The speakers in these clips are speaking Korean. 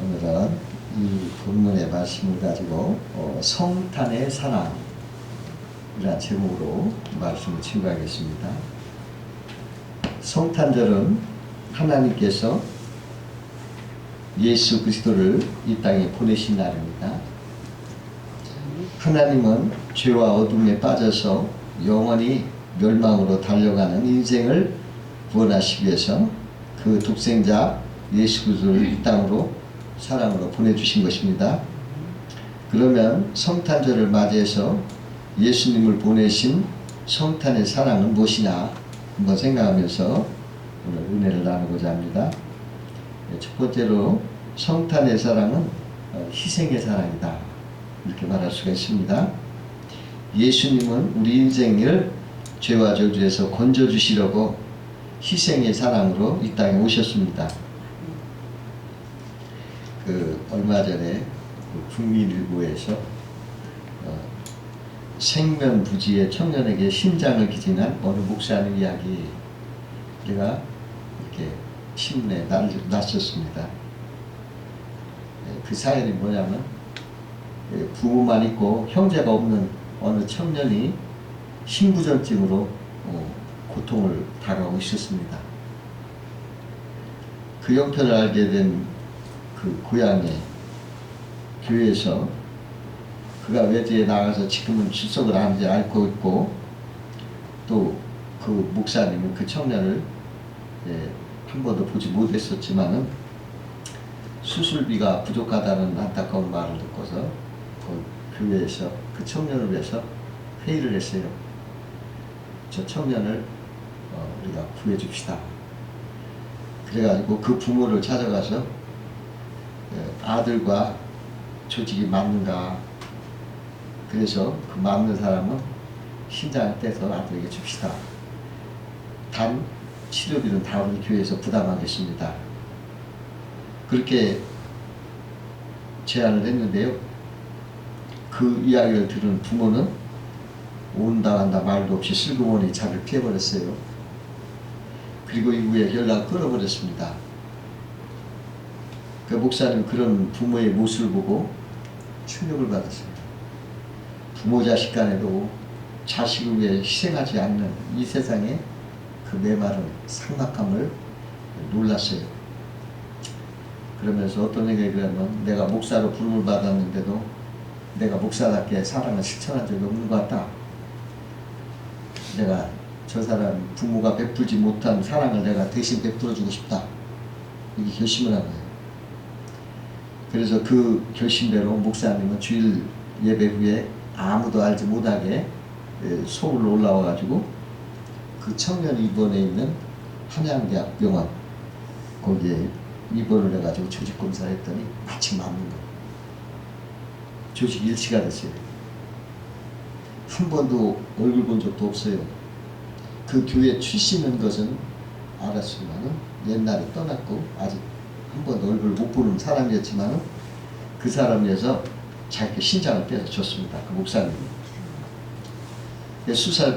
오늘은 이 본문의 말씀을 가지고 성탄의 사랑이라는 제목으로 말씀을 증거하겠습니다. 성탄절은 하나님께서 예수 그리스도를 이 땅에 보내신 날입니다. 하나님은 죄와 어둠에 빠져서 영원히 멸망으로 달려가는 인생을 구원하시기 위해서 그 독생자 예수 그리스도를 이 땅으로 사랑으로 보내주신 것입니다. 그러면 성탄절을 맞이해서 예수님을 보내신 성탄의 사랑은 무엇이냐 한번 생각하면서 오늘 은혜를 나누고자 합니다. 첫 번째로 성탄의 사랑은 희생의 사랑이다 이렇게 말할 수가 있습니다. 예수님은 우리 인생을 죄와 저주에서 건져주시려고 희생의 사랑으로 이 땅에 오셨습니다. 얼마 전에 국민일보에서 생면부지의 청년에게 심장을 기증한 어느 목사님 이야기 제가 이렇게 신문에 났었습니다. 그 사연이 뭐냐면 부모만 있고 형제가 없는 어느 청년이 신부전증으로 고통을 당하고 있었습니다. 그 형편을 알게 된 그 고향의 교회에서 그가 외지에 나가서 지금은 출석을 하는지 알고 있고 또 그 목사님은 그 청년을 한 번도 보지 못했었지만은 수술비가 부족하다는 안타까운 말을 듣고서 그 교회에서 그 청년을 위해서 회의를 했어요. 저 청년을 우리가 구해 줍시다. 그래가지고 그 부모를 찾아가서 아들과 조직이 맞는가, 그래서 그 맞는 사람은 신장을 떼서 아들에게 줍시다. 단 치료비는 다 우리 교회에서 부담하겠습니다. 그렇게 제안을 했는데요. 그 이야기를 들은 부모는 온다 간다 말도 없이 슬그머니 자를 피해버렸어요. 그리고 이후에 연락을 끊어버렸습니다. 그 목사님 그런 부모의 모습을 보고 충격을 받았습니다. 부모 자식 간에도 자식을 위해 희생하지 않는 이 세상에 그 메마른 삭막함을 놀랐어요. 그러면서 어떤 생각이 들냐면 내가 목사로 부름을 받았는데도 내가 목사답게 사랑을 실천한 적이 없는 것 같다. 내가 저 사람 부모가 베풀지 못한 사랑을 내가 대신 베풀어주고 싶다. 이게 결심을 한 거예요. 그래서 그 결심대로 목사님은 주일 예배 후에 아무도 알지 못하게 서울로 올라와 가지고 그 청년 입원해 있는 한양대학 병원 거기에 입원을 해가지고 조직 검사를 했더니 마침 맞는 거예요. 조직 일치가 됐어요. 한 번도 얼굴 본 적도 없어요. 그 교회 출신인 것은 알았지만은 옛날에 떠났고 아직 한 번도 얼굴 못 보는 사람이었지만은 그 사람에서 자기 신장을 빼서 줬습니다. 그 목사님이.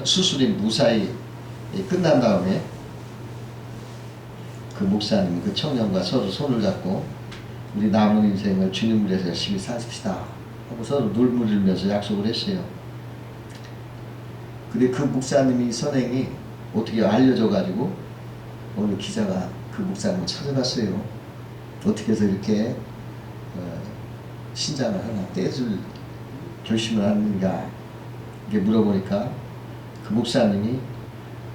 수술이 무사히 끝난 다음에 그 목사님 그 청년과 서로 손을 잡고 우리 남은 인생을 주님을 위해서 열심히 사십시다 하고 서로 눈물 흘리면서 약속을 했어요. 근데 그 목사님이 선행이 어떻게 알려져 가지고 어느 기자가 그 목사님을 찾아갔어요. 어떻게 해서 이렇게 신장을 하나 떼줄 결심을 하는가 이게 물어보니까 그 목사님이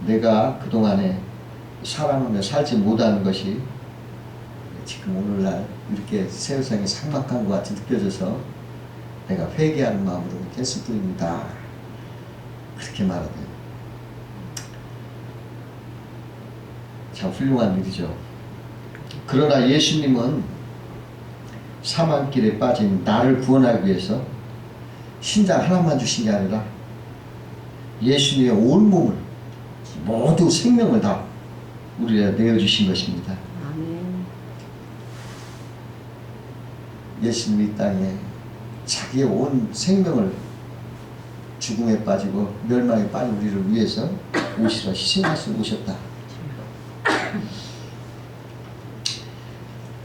내가 그동안에 사랑하며 살지 못하는 것이 지금 오늘날 이렇게 세상이 삭막한 것 같이 느껴져서 내가 회개하는 마음으로 이렇게 했을 뿐입니다. 그렇게 말하대요. 참 훌륭한 일이죠. 그러나 예수님은 사망길에 빠진 나를 구원하기 위해서 신장 하나만 주신 게 아니라 예수님의 온몸을 모두 생명을 다 우리에게 내어주신 것입니다. 아멘. 예수님이 이 땅에 자기의 온 생명을 죽음에 빠지고 멸망에 빠진 우리를 위해서 오시러 희생하시러 오셨다.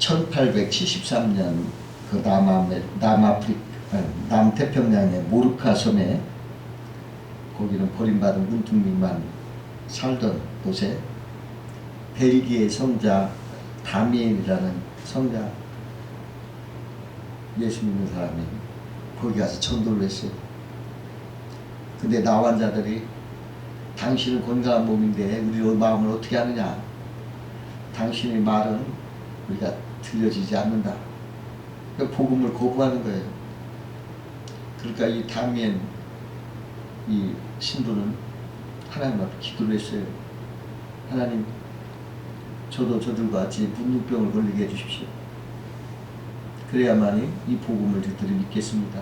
1873년 그 남태평양의 모르카 섬에, 거기는 버림받은 문둥민만 살던 곳에 벨기에 성자 다미엘이라는 성자, 예수 믿는 사람이 거기 가서 전도를 했어요. 근데 나환자들이 당신은 건강한 몸인데 우리 마음을 어떻게 하느냐, 당신의 말은 우리가 들려지지 않는다. 그러니까 복음을 거부하는 거예요. 그러니까 이 다미엘 이 신부는 하나님 앞에 기도를 했어요. 하나님, 저도 저들과 같이 문둥병을 걸리게 해주십시오. 그래야만이 이 복음을 저들이 믿겠습니다.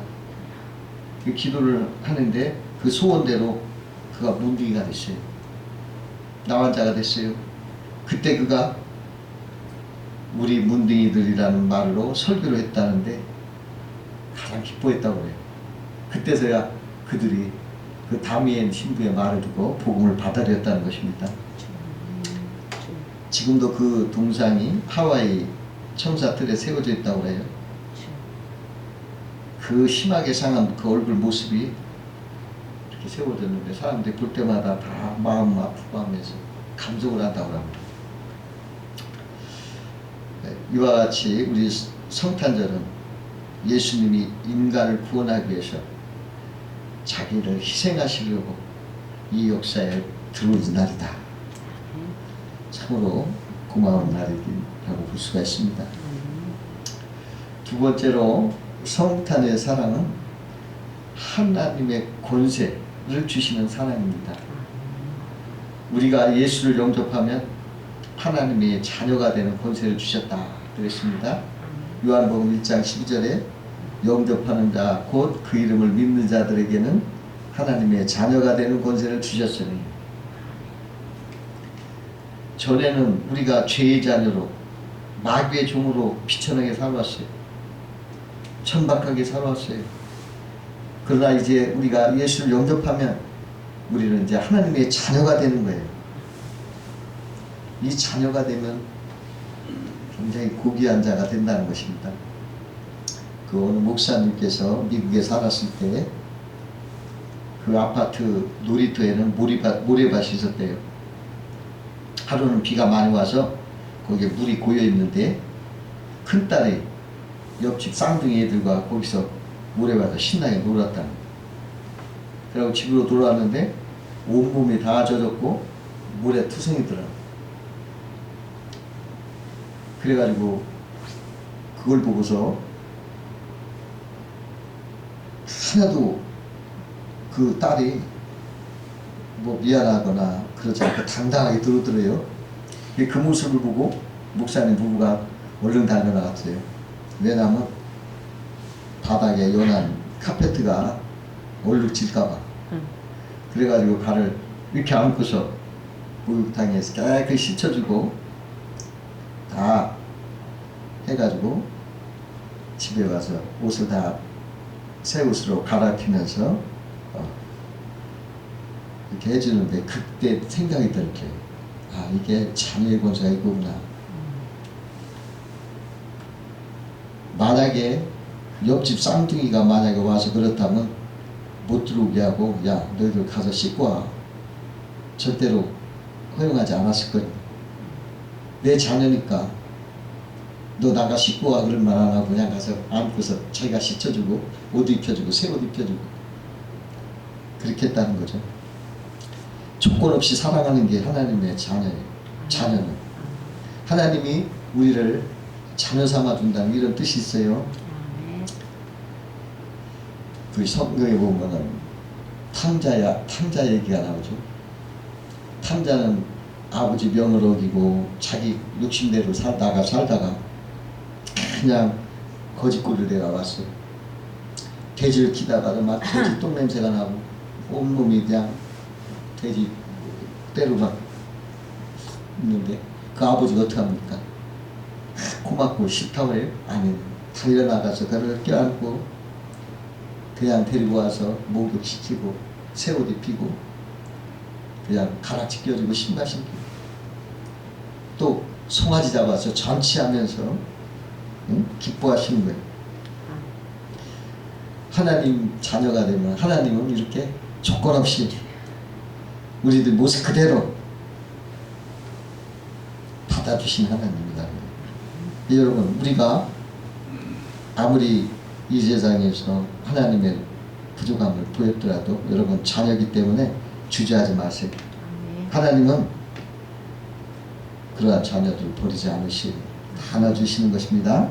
그 기도를 하는데 그 소원대로 그가 문둥이가 됐어요. 나환자가 됐어요. 그때 그가 우리 문둥이들이라는 말로 설교를 했다는데 가장 기뻐했다고 그래요. 그때서야 그들이 그 다미엘 신부의 말을 듣고 복음을 받아들였다는 것입니다. 지금도 그 동상이 하와이 청사틀에 세워져 있다고 해요. 그 심하게 상한 그 얼굴 모습이 이렇게 세워졌는데 사람들이 볼 때마다 다 마음 아프고 하면서 감동을 한다고 합니다. 이와 같이 우리 성탄절은 예수님이 인간을 구원하기 위해서 자기를 희생하시려고 이 역사에 들어오는 날이다. 참으로 고마운 날이라고 볼 수가 있습니다. 두 번째로 성탄의 사랑은 하나님의 권세를 주시는 사랑입니다. 우리가 예수를 영접하면 하나님의 자녀가 되는 권세를 주셨다 그랬습니다. 요한복음 1장 12절에 영접하는 자 곧 그 이름을 믿는 자들에게는 하나님의 자녀가 되는 권세를 주셨으니, 전에는 우리가 죄의 자녀로 마귀의 종으로 비천하게 살아왔어요. 천박하게 살아왔어요. 그러나 이제 우리가 예수를 영접하면 우리는 이제 하나님의 자녀가 되는 거예요. 이 자녀가 되면 굉장히 고귀한 자가 된다는 것입니다. 그 어느 목사님께서 미국에 살았을 때 그 아파트 놀이터에는 모래밭이 있었대요. 하루는 비가 많이 와서 거기에 물이 고여 있는데 큰딸이 옆집 쌍둥이 애들과 거기서 모래밭에서 신나게 놀았다는 거예요. 그리고 집으로 돌아왔는데 온몸이 다 젖었고 모래 투성이더라고요. 그래가지고 그걸 보고서 하나도 그 딸이 뭐 미안하거나 그러지 않고 당당하게 들어오더래요. 그 모습을 보고 목사님 부부가 얼른 달려나갔어요. 왜냐하면 바닥에 연한 카페트가 얼룩질까봐. 그래가지고 가를 이렇게 안고서 목욕탕에서 깨끗이 씻어주고 다 해가지고 집에 와서 옷을 다 새 옷으로 갈아입히면서 이렇게 해주는데 그때 생각이 들게, 아, 이게 자녀의 권세가 이거구나. 만약에 옆집 쌍둥이가 만약에 와서 그렇다면 못 들어오게 하고, 야, 너희들 가서 씻고 와. 절대로 허용하지 않았을 거니. 내 자녀니까 너 나가 씻고 와 그런 말 안 하고 그냥 가서 안고서 자기가 씻어주고 옷 입혀주고 새 옷 입혀주고 그렇게 했다는 거죠. 조건 없이 사랑하는 게 하나님의 자녀예요. 자녀는 하나님이 우리를 자녀 삼아 준다는 이런 뜻이 있어요. 그 성경에 보면은 탕자 얘기가 나오죠. 탕자는 아버지 명을 어기고 자기 욕심대로 살다가 그냥 거짓골을 내가 왔어요. 돼지를 키다가도 막 돼지 똥냄새가 나고 온몸이 그냥 돼지 때로 막 있는데 그 아버지가 어떻게 합니까? 고맙고 싫다고 해요? 아니, 달려나가서 그를 껴안고 그냥 데리고 와서 목욕시키고 새 옷 입히고 그냥 가락지 껴주고 신발 신기고 또 송아지 잡아서 잔치하면서 응? 기뻐하시는 거예요. 하나님 자녀가 되면 하나님은 이렇게 조건 없이 우리들 모습 그대로 받아주신 하나님이다. 여러분, 우리가 아무리 이 세상에서 하나님의 부족함을 보였더라도 여러분 자녀이기 때문에 주저하지 마세요. 하나님은 그러한 자녀들 버리지 않으시고 다 안아주시는 것입니다.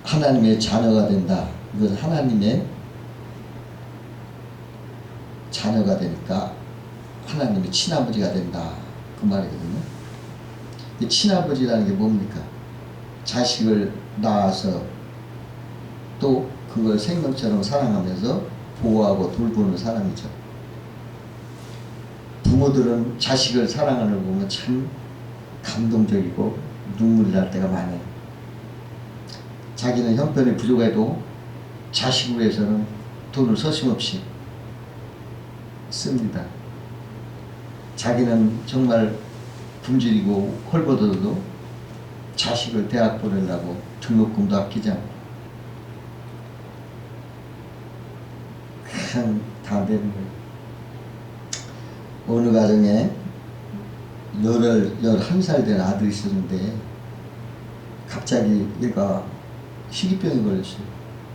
하나님의 자녀가 된다. 이건 하나님의 자녀가 되니까 하나님의 친아버지가 된다. 그 말이거든요. 이 친아버지라는 게 뭡니까? 자식을 낳아서 또 그걸 생명처럼 사랑하면서 보호하고 돌보는 사람이죠. 부모들은 자식을 사랑하는 걸 보면 참 감동적이고 눈물이 날 때가 많아요. 자기는 형편이 부족해도 자식을 위해서는 돈을 서슴없이 씁니다. 자기는 정말 굶주리고 헐벗어도 자식을 대학 보내려고 등록금도 아끼지 않고 그냥 다 내는 거예요. 어느 가정에 11살 된 아들이 있었는데 갑자기 얘가 희귀병이 걸렸어요.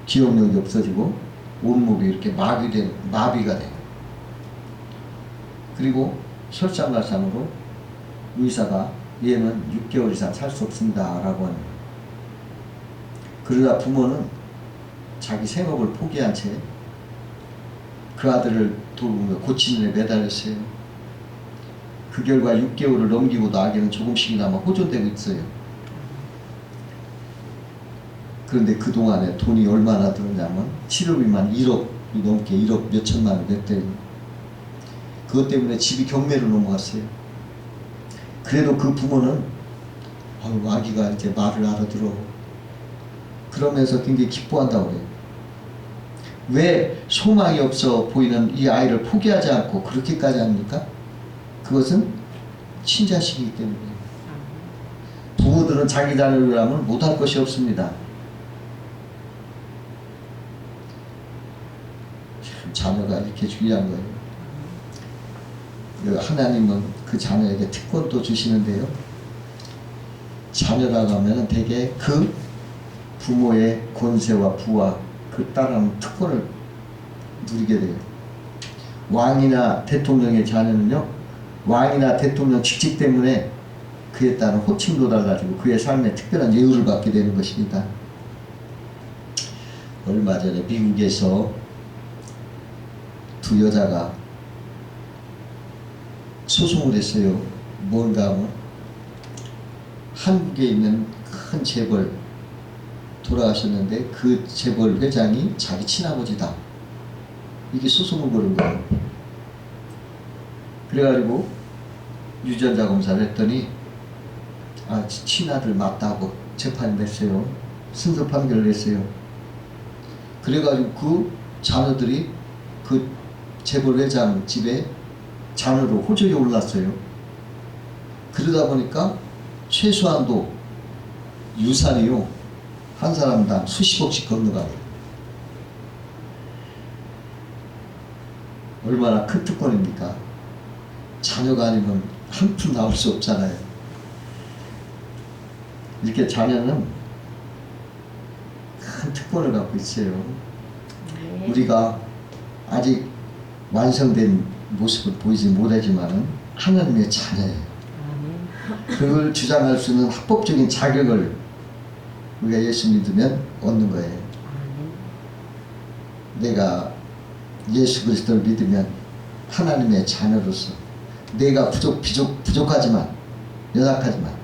기억력이 없어지고 온몸이 이렇게 마비가 돼요. 그리고 설상가상으로 의사가 얘는 6개월 이상 살 수 없습니다 라고 하는 거예요. 그러다 부모는 자기 생업을 포기한 채 그 아들을 돌보며 고치는 데 매달렸어요. 그 결과 6개월을 넘기고도 아기는 조금씩이나마 호전되고 있어요. 그런데 그동안에 돈이 얼마나 들었냐면 치료비만 1억이 넘게 1억 몇천만 원 냈대요. 그것 때문에 집이 경매로 넘어갔어요. 그래도 그 부모는 아기가 이제 말을 알아들어 그러면서 굉장히 기뻐한다고 그래요. 왜 소망이 없어 보이는 이 아이를 포기하지 않고 그렇게까지 합니까? 그것은 친자식이기 때문에. 부모들은 자기 자녀를 위하면 못할 것이 없습니다. 자녀가 이렇게 중요한 거예요. 하나님은 그 자녀에게 특권도 주시는데요. 자녀라고 하면 대개 그 부모의 권세와 부와 그 따르는 특권을 누리게 돼요. 왕이나 대통령의 자녀는요, 왕이나 대통령 직책 때문에 그에 따른 호칭도 달라지고 그의 삶에 특별한 예우를 받게 되는 것입니다. 얼마 전에 미국에서 두 여자가 소송을 했어요. 뭔가 하면 한국에 있는 큰 재벌 돌아가셨는데 그 재벌 회장이 자기 친아버지다. 이게 소송을 걸은 거예요. 그래가지고 유전자 검사를 했더니 친아들 맞다고 재판을 냈어요. 승소 판결을 냈어요. 그래가지고 그 자녀들이 그 재벌 회장 집에 자녀로 호적이 올랐어요. 그러다 보니까 최소한도 유산이요 한 사람당 수십억씩 건너가요. 얼마나 큰 특권입니까? 자녀가 아니면 한 푼 나올 수 없잖아요. 이렇게 자녀는 큰 특권을 갖고 있어요. 우리가 아직 완성된 모습을 보이지 못하지만 하나님의 자녀예요. 그걸 주장할 수 있는 합법적인 자격을 우리가 예수 믿으면 얻는 거예요. 내가 예수 그리스도를 믿으면 하나님의 자녀로서 내가 부족하지만 연약하지만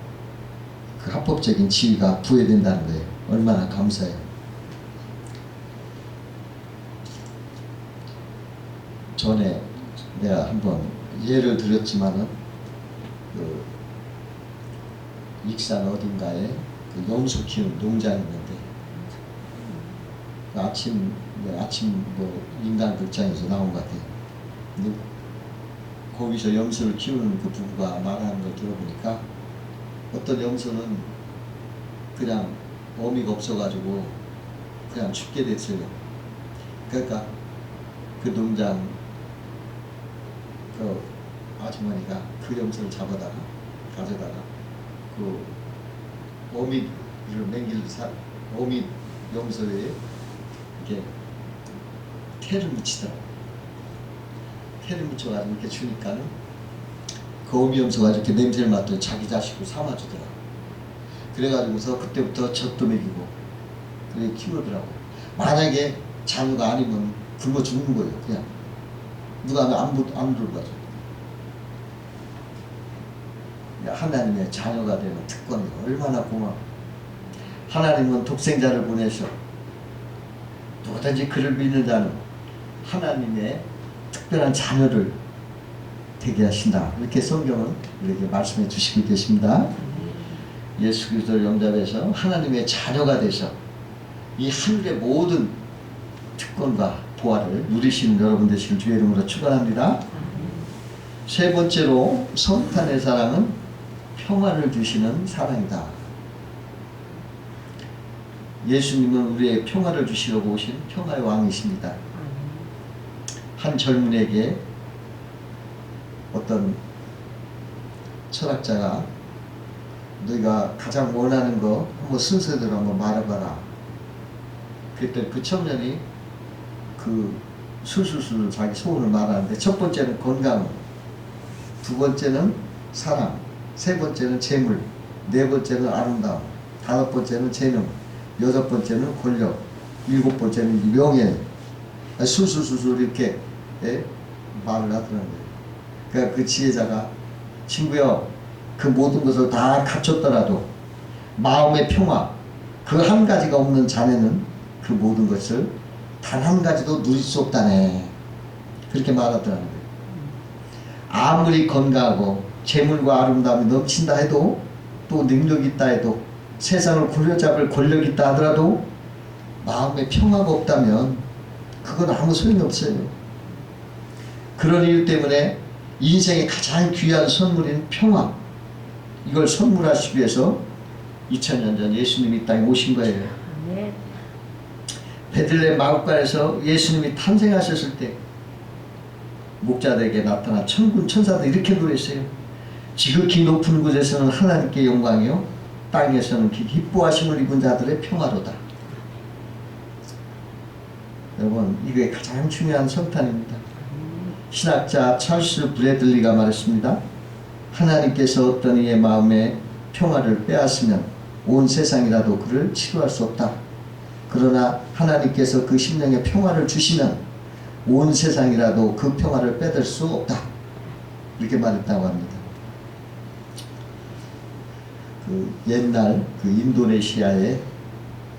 그 합법적인 지위가 부여된다는 거예요. 얼마나 감사해요. 전에 내가 한번 예를 들었지만은 그 익산 어딘가에 그 염소 키우는 농장이 있는데 아침 뭐 인간 극장에서 나온 것 같아요. 근데 거기서 염소를 키우는 그 부부가 말하는 걸 들어보니까 어떤 염소는 그냥 어미가 없어가지고 그냥 죽게 됐어요. 그러니까 그 농장 그 아주머니가 그 염소를 잡아다가 가져다가 그 어미를 맹기를 어미 염소에 이렇게 태를 묻히더라고. 태를 묻혀가지고 이렇게 주니까는 그 어미 염소가 이렇게 냄새를 맡더니 자기 자식을 삼아주더라고. 그래가지고서 그때부터 젖도 먹이고 그렇게 키우더라고. 만약에 자녀가 아니면 굶어 죽는 거예요. 그냥 누가 안 돌봐줘. 하나님의 자녀가 되는 특권이 얼마나 고마워. 하나님은 독생자를 보내셔 누구든지 그를 믿는 자는 하나님의 특별한 자녀를 되게 하신다. 이렇게 성경은 우리에게 말씀해 주시고 계십니다. 예수 그리스도를 영접해서 하나님의 자녀가 되셔 이 하늘의 모든 특권과 보화를 누리시는 여러분 되시길 주의 이름으로 축원합니다. 세 번째로 성탄의 사랑은 평화를 주시는 사랑이다. 예수님은 우리의 평화를 주시려고 오신 평화의 왕이십니다. 한 젊은에게 어떤 철학자가 너희가 가장 원하는 거 한번 순서대로 한번 말해봐라. 그때 그 청년이 그 술술술 자기 소원을 말하는데 첫 번째는 건강, 두 번째는 사랑, 세 번째는 재물, 네 번째는 아름다움, 다섯 번째는 재능, 여섯 번째는 권력, 일곱 번째는 명예. 술술술술 이렇게 말을 하더라고요. 그러니까 그 지혜자가 친구여 그 모든 것을 다 갖췄더라도 마음의 평화 그 한 가지가 없는 자네는 그 모든 것을 단 한 가지도 누릴 수 없다네. 그렇게 말하더라고요. 아무리 건강하고 재물과 아름다움이 넘친다 해도 또 능력이 있다 해도 세상을 굴려잡을 권력이 있다 하더라도 마음의 평화가 없다면 그건 아무 소용이 없어요. 그런 이유 때문에 인생의 가장 귀한 선물인 평화 이걸 선물하시기 위해서 2000년 전 예수님이 이 땅에 오신 거예요. 네. 베들레헴 마구간에서 예수님이 탄생하셨을 때 목자들에게 나타난 천군 천사들 이렇게 노래했어요. 지극히 높은 곳에서는 하나님께 영광이요 땅에서는 기뻐하심을 입은 자들의 평화로다. 여러분 이게 가장 중요한 성탄입니다. 신학자 찰스 브래들리가 말했습니다. 하나님께서 어떤 이의 마음에 평화를 빼앗으면 온 세상이라도 그를 치료할 수 없다. 그러나 하나님께서 그 심령에 평화를 주시면 온 세상이라도 그 평화를 빼들 수 없다. 이렇게 말했다고 합니다. 그 옛날 그 인도네시아의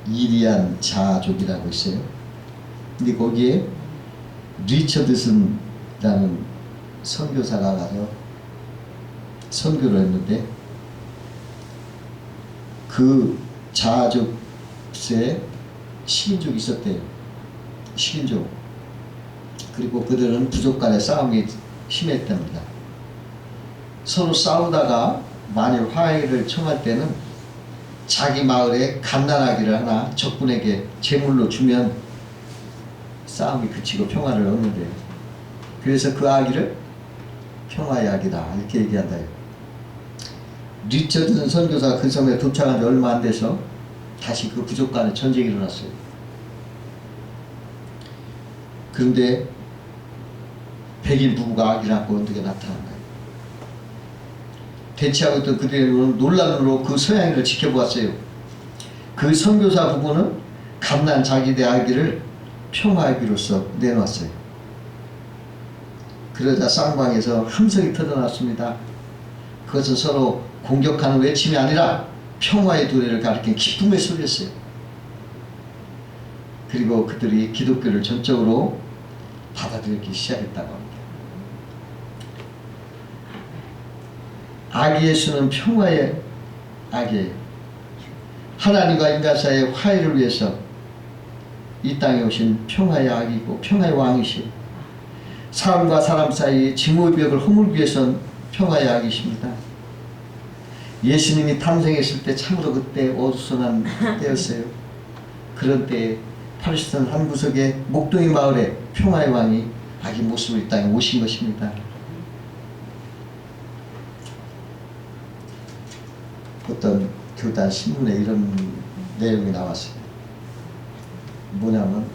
이리안 자족이라고 있어요. 근데 거기에 리처드슨이라는 선교사가 가서 선교를 했는데 그 자족에 식인족이 있었대요. 식인족. 그리고 그들은 부족 간의 싸움이 심했답니다. 서로 싸우다가 만일 화해를 청할 때는 자기 마을에 갓난아기를 하나 적군에게 제물로 주면 싸움이 그치고 평화를 얻는데요. 그래서 그 아기를 평화의 아기다 이렇게 얘기한다. 리처드슨 선교사가 그 섬에 도착한 지 얼마 안 돼서 다시 그 부족 간에 전쟁이 일어났어요. 그런데 백인 부부가 아기를 안고 언덕에 나타난 거예요. 대치하고 있던 그들은 놀란 눈으로 그 서양인을 지켜보았어요. 그 선교사 부부는 갓난 자기네 아기를 평화하기로서 내놓았어요. 그러자 쌍방에서 함성이 터져났습니다. 그것은 서로 공격하는 외침이 아니라 평화의 도래를 가리킨 기쁨의 소리였어요. 그리고 그들이 기독교를 전적으로 받아들이기 시작했다고 합니다. 아기 예수는 평화의 아기예요. 하나님과 인간 사이의 화해를 위해서 이 땅에 오신 평화의 아기고 평화의 왕이시오. 사람과 사람 사이의 증오의 벽을 허물기 위해서는 평화의 아기십니다. 예수님이 탄생했을 때 참으로 그때 어수선한 때였어요. 그런 때에 팔레스타인 한 구석에 목동이 마을에 평화의 왕이 아기 모습으로 이 땅에 오신 것입니다. 어떤 교단 신문에 이런 내용이 나왔어요. 뭐냐면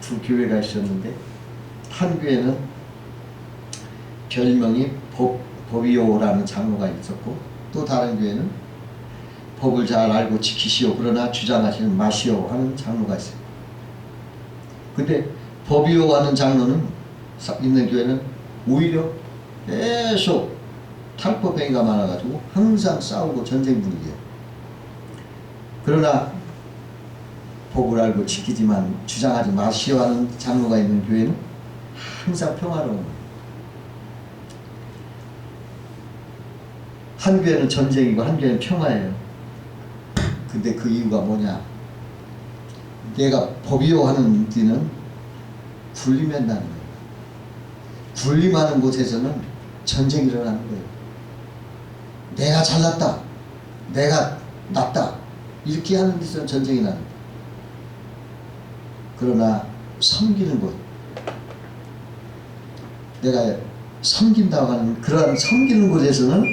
두 교회가 있었는데 한 교회는 별명이 법이요라는 장로가 있었고 또 다른 교회는 법을 잘 알고 지키시오 그러나 주장하시는 마시오 하는 장로가 있어요. 근데 법이요 하는 장로는 있는 교회는 오히려 계속 탈법행위가 많아가지고 항상 싸우고 전쟁 분위기예요. 그러나 법을 알고 지키지만 주장하지 마시오 하는 장로가 있는 교회는 항상 평화로운 거예요. 한 교회는 전쟁이고 한 교회는 평화예요. 근데 그 이유가 뭐냐? 내가 법이요 하는 데는 군림한다는 거예요. 군림하는 곳에서는 전쟁이 일어나는 거예요. 내가 잘났다, 내가 낫다 이렇게 하는 데서는 전쟁이 나는 거예요. 그러나 섬기는 곳, 내가 섬긴다고 하는 그러한 섬기는 곳에서는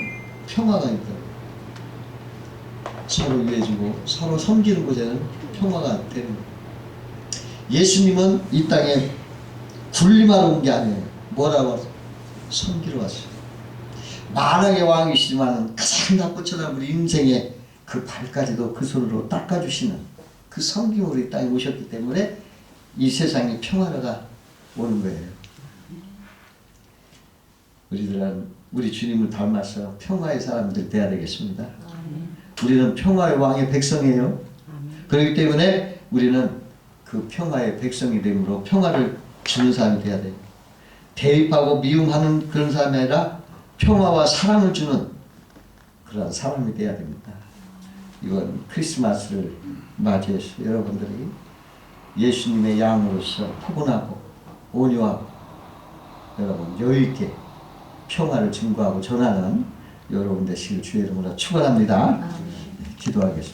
평화가 있다. 서로 위해주고 서로 섬기는 곳에는 평화가 되는 거예요. 예수님은 이 땅에 군림하러 온 게 아니에요. 뭐라고 왔어요? 섬기러 왔어요. 만왕의 왕이시지만 가장 나쁘처럼 우리 인생의 그 발까지도 그 손으로 닦아주시는 그 섬김으로 이 땅에 오셨기 때문에 이 세상에 평화가 오는 거예요. 우리들은 우리 주님을 닮아서 평화의 사람들 돼야 되겠습니다. 우리는 평화의 왕의 백성이에요. 그렇기 때문에 우리는 그 평화의 백성이 되므로 평화를 주는 사람이 돼야 돼요. 대입하고 미움하는 그런 사람이 아니라 평화와 사랑을 주는 그런 사람이 돼야 됩니다. 이번 크리스마스를 맞이해서 여러분들이 예수님의 양으로서 포근하고 온유하고 여러분 여유있게 평화를 증거하고 전하는 여러분 되시길 주의 이름으로 축원합니다. 기도하겠습니다.